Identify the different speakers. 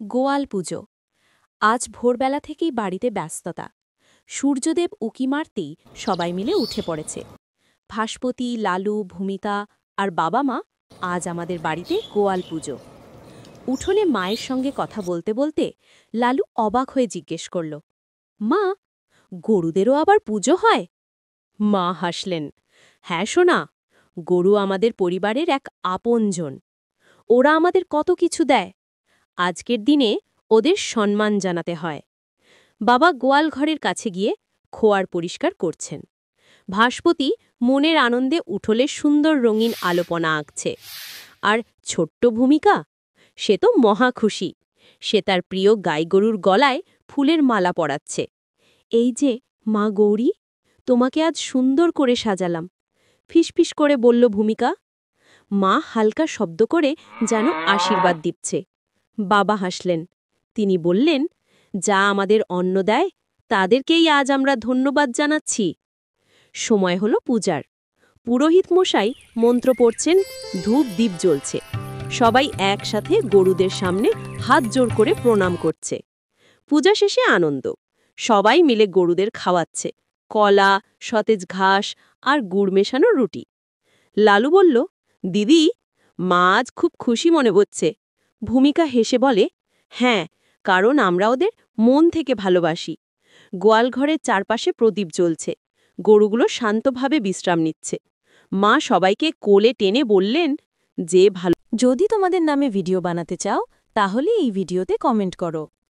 Speaker 1: গোয়াল পুজো। আজ ভোরবেলা থেকেই বাড়িতে ব্যস্ততা। সূর্যদেব উঁকি মারতেই সবাই মিলে উঠে পড়েছে। ভাস্পতি, লালু, ভূমিকা আর বাবা মা আজ আমাদের বাড়িতে গোয়াল পুজো। উঠোনে মায়ের সঙ্গে কথা বলতে বলতে লালু অবাক হয়ে জিজ্ঞেস করল, মা, গরুদেরও আবার পুজো হয়? মা হাসলেন, হ্যাঁ সোনা, গরু আমাদের পরিবারের এক আপনজন। ওরা আমাদের কত কিছু দেয়। আজকের দিনে ওদের সম্মান জানাতে হয়। বাবা গোয়াল ঘরের কাছে গিয়ে খোয়ার পরিষ্কার করছেন। ভাস্পতি মনের আনন্দে উঠোলে সুন্দর রঙিন আলোপনা আঁকছে। আর ছোট্ট ভূমিকা, সে তো মহা খুশি। সে তার প্রিয় গাইগরুর গলায় ফুলের মালা পরাচ্ছে। এই যে মা গৌরী, তোমাকে আজ সুন্দর করে সাজালাম, ফিসফিস করে বলল ভূমিকা। মা হালকা শব্দ করে যেন আশীর্বাদ দিচ্ছে। বাবা হাসলেন। তিনি বললেন, যা আমাদের অন্ন দেয় তাদেরকেই আজ আমরা ধন্যবাদ জানাচ্ছি। সময় হলো পূজার। পুরোহিত মশাই মন্ত্র পড়ছেন, ধূপ দ্বীপ জ্বলছে। সবাই একসাথে গরুদের সামনে হাত জোর করে প্রণাম করছে। পূজা শেষে আনন্দ। সবাই মিলে গরুদের খাওয়াচ্ছে কলা, সতেজ ঘাস আর গুড় মেশানো রুটি। লালু বলল, দিদি, মা আজ খুব খুশি মনে হচ্ছে। ভূমিকা হেসে বলে, হ্যাঁ, কারণ আমরা ওদের মন থেকে ভালোবাসি। গোয়ালঘরের চারপাশে প্রদীপ জ্বলছে। গরুগুলো শান্তভাবে বিশ্রাম নিচ্ছে। মা সবাইকে কোলে টেনে বললেন, যে ভালো। যদি তোমাদের নামে ভিডিও বানাতে চাও তাহলে এই ভিডিওতে কমেন্ট করো।